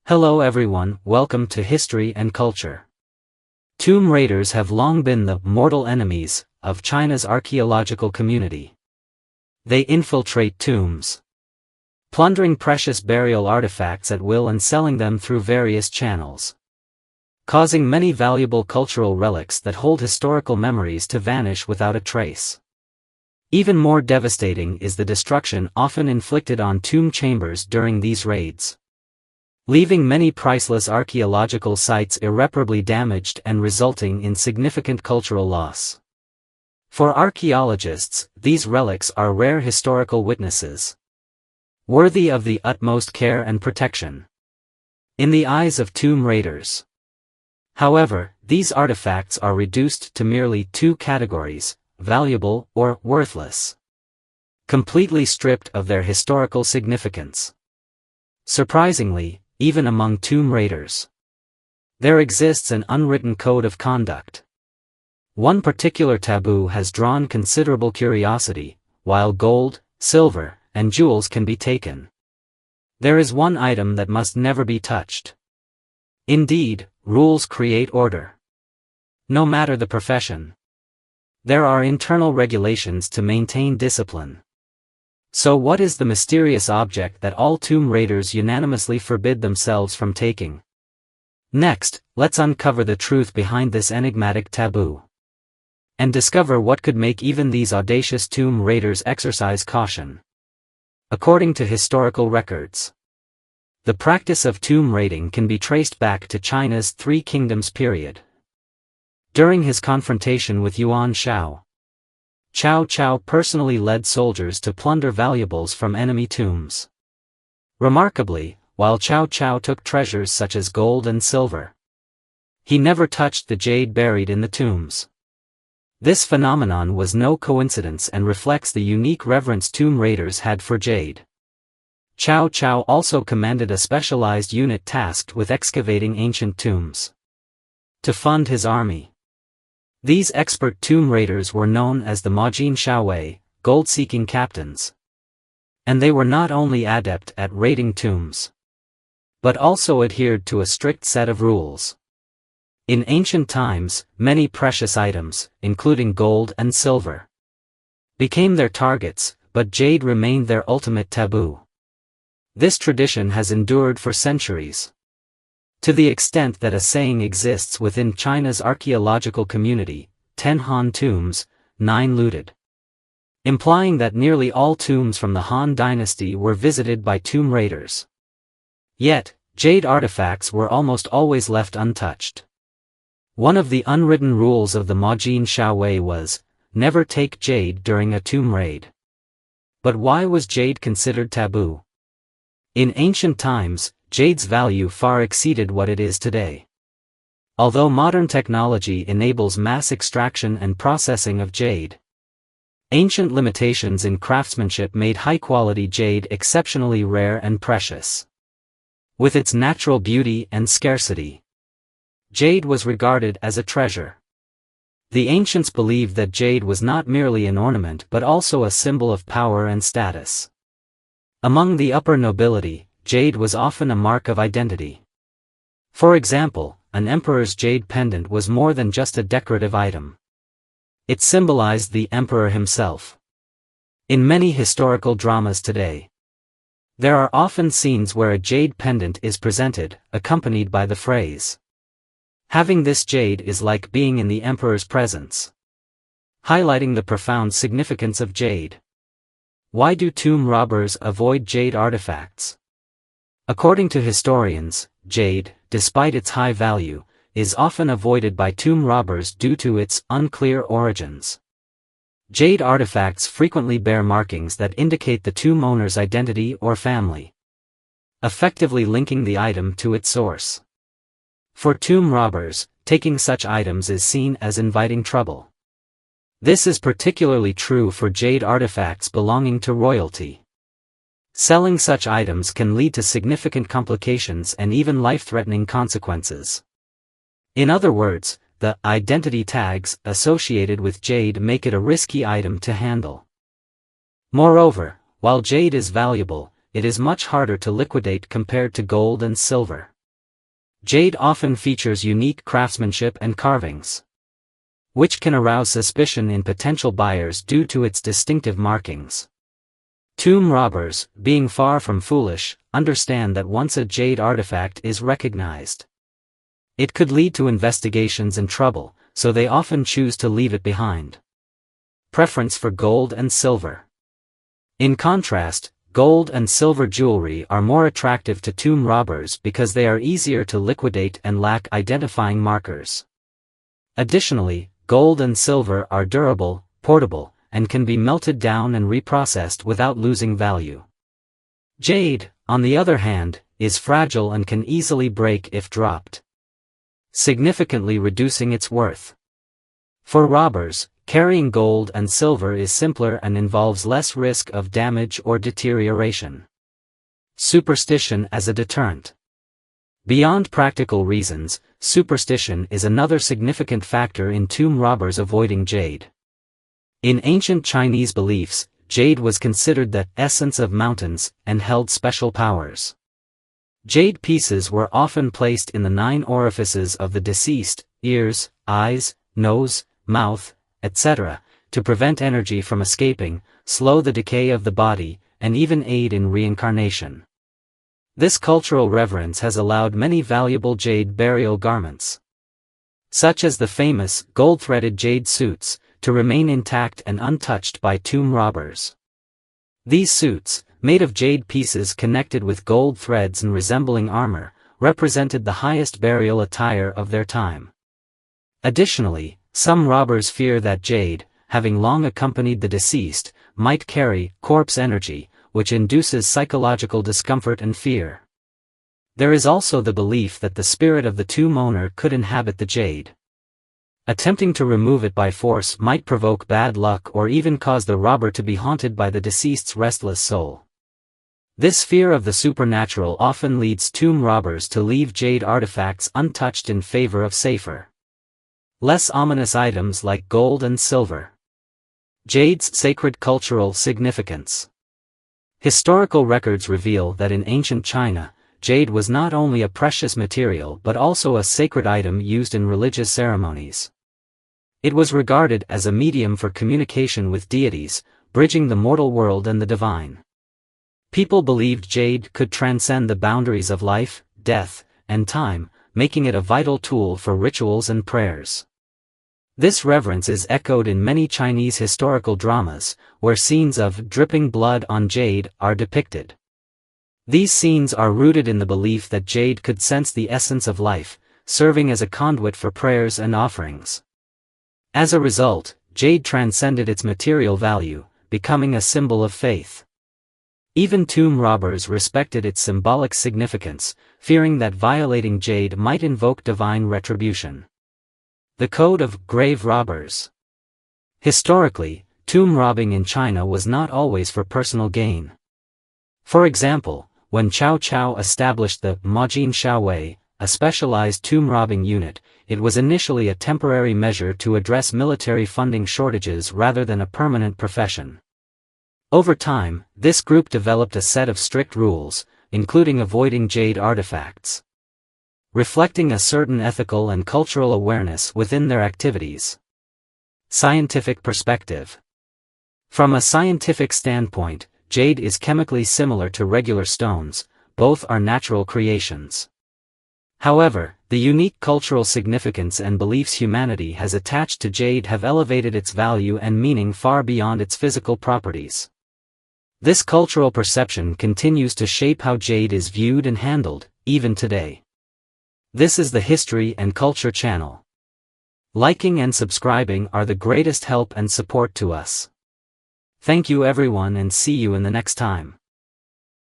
Hello everyone, welcome to History and Culture. Tomb raiders have long been the mortal enemies of China's archaeological community. They infiltrate tombs, plundering precious burial artifacts at will and selling them through various channels, causing many valuable cultural relics that hold historical memories to vanish without a trace. Even more devastating is the destruction often inflicted on tomb chambers during these raids, leaving many priceless archaeological sites irreparably damaged and resulting in significant cultural loss. For archaeologists, these relics are rare historical witnesses, worthy of the utmost care and protection. In the eyes of tomb raiders, however, these artifacts are reduced to merely two categories: valuable or worthless, completely stripped of their historical significance. Surprisingly, even among tomb raiders, there exists an unwritten code of conduct. One particular taboo has drawn considerable curiosity: while gold, silver, and jewels can be taken, there is one item that must never be touched. Indeed, rules create order. No matter the profession, there are internal regulations to maintain discipline. So what is the mysterious object that all tomb raiders unanimously forbid themselves from taking? Next, let's uncover the truth behind this enigmatic taboo, and discover what could make even these audacious tomb raiders exercise caution. According to historical records, the practice of tomb raiding can be traced back to China's Three Kingdoms period. During his confrontation with Yuan Shao, Cao Cao personally led soldiers to plunder valuables from enemy tombs. Remarkably, while Cao Cao took treasures such as gold and silver, he never touched the jade buried in the tombs. This phenomenon was no coincidence and reflects the unique reverence tomb raiders had for jade. Cao Cao also commanded a specialized unit tasked with excavating ancient tombs to fund his army. These expert tomb raiders were known as the Majin Shaowei, gold-seeking captains. And they were not only adept at raiding tombs, but also adhered to a strict set of rules. In ancient times, many precious items, including gold and silver, became their targets, but jade remained their ultimate taboo. This tradition has endured for centuries, to the extent that a saying exists within China's archaeological community: 10 Han tombs, 9 looted, implying that nearly all tombs from the Han dynasty were visited by tomb raiders. Yet, jade artifacts were almost always left untouched. One of the unwritten rules of the Majin Shaowei was, never take jade during a tomb raid. But why was jade considered taboo? In ancient times, jade's value far exceeded what it is today. Although modern technology enables mass extraction and processing of jade, ancient limitations in craftsmanship made high-quality jade exceptionally rare and precious. With its natural beauty and scarcity, jade was regarded as a treasure. The ancients believed that jade was not merely an ornament but also a symbol of power and status. Among the upper nobility, jade was often a mark of identity. For example, an emperor's jade pendant was more than just a decorative item. It symbolized the emperor himself. In many historical dramas today, there are often scenes where a jade pendant is presented, accompanied by the phrase, "Having this jade is like being in the emperor's presence," highlighting the profound significance of jade. Why do tomb robbers avoid jade artifacts? According to historians, jade, despite its high value, is often avoided by tomb robbers due to its unclear origins. Jade artifacts frequently bear markings that indicate the tomb owner's identity or family, effectively linking the item to its source. For tomb robbers, taking such items is seen as inviting trouble. This is particularly true for jade artifacts belonging to royalty. Selling such items can lead to significant complications and even life-threatening consequences. In other words, the identity tags associated with jade make it a risky item to handle. Moreover, while jade is valuable, it is much harder to liquidate compared to gold and silver. Jade often features unique craftsmanship and carvings, which can arouse suspicion in potential buyers due to its distinctive markings. Tomb robbers, being far from foolish, understand that once a jade artifact is recognized, it could lead to investigations and trouble, so they often choose to leave it behind. Preference for gold and silver. In contrast, gold and silver jewelry are more attractive to tomb robbers because they are easier to liquidate and lack identifying markers. Additionally, gold and silver are durable, portable, and can be melted down and reprocessed without losing value. Jade, on the other hand, is fragile and can easily break if dropped, significantly reducing its worth. For robbers, carrying gold and silver is simpler and involves less risk of damage or deterioration. Superstition as a deterrent. Beyond practical reasons, superstition is another significant factor in tomb robbers avoiding jade. In ancient Chinese beliefs, jade was considered the essence of mountains and held special powers. Jade pieces were often placed in the 9 orifices of the deceased, ears, eyes, nose, mouth, etc., to prevent energy from escaping, slow the decay of the body, and even aid in reincarnation. This cultural reverence has allowed many valuable jade burial garments, such as the famous gold-threaded jade suits, to remain intact and untouched by tomb robbers. These suits, made of jade pieces connected with gold threads and resembling armor, represented the highest burial attire of their time. Additionally, some robbers fear that jade, having long accompanied the deceased, might carry corpse energy, which induces psychological discomfort and fear. There is also the belief that the spirit of the tomb owner could inhabit the jade. Attempting to remove it by force might provoke bad luck or even cause the robber to be haunted by the deceased's restless soul. This fear of the supernatural often leads tomb robbers to leave jade artifacts untouched in favor of safer, less ominous items like gold and silver. Jade's sacred cultural significance. Historical records reveal that in ancient China, jade was not only a precious material but also a sacred item used in religious ceremonies. It was regarded as a medium for communication with deities, bridging the mortal world and the divine. People believed jade could transcend the boundaries of life, death, and time, making it a vital tool for rituals and prayers. This reverence is echoed in many Chinese historical dramas, where scenes of dripping blood on jade are depicted. These scenes are rooted in the belief that jade could sense the essence of life, serving as a conduit for prayers and offerings. As a result, jade transcended its material value, becoming a symbol of faith. Even tomb robbers respected its symbolic significance, fearing that violating jade might invoke divine retribution. The Code of Grave Robbers. Historically, tomb robbing in China was not always for personal gain. For example, when Cao Cao established the Majin Shaowei, a specialized tomb robbing unit, it was initially a temporary measure to address military funding shortages rather than a permanent profession. Over time, this group developed a set of strict rules, including avoiding jade artifacts, reflecting a certain ethical and cultural awareness within their activities. Scientific perspective. From a scientific standpoint, jade is chemically similar to regular stones, both are natural creations. However, the unique cultural significance and beliefs humanity has attached to jade have elevated its value and meaning far beyond its physical properties. This cultural perception continues to shape how jade is viewed and handled, even today. This is the History and Culture channel. Liking and subscribing are the greatest help and support to us. Thank you everyone and see you in the next time.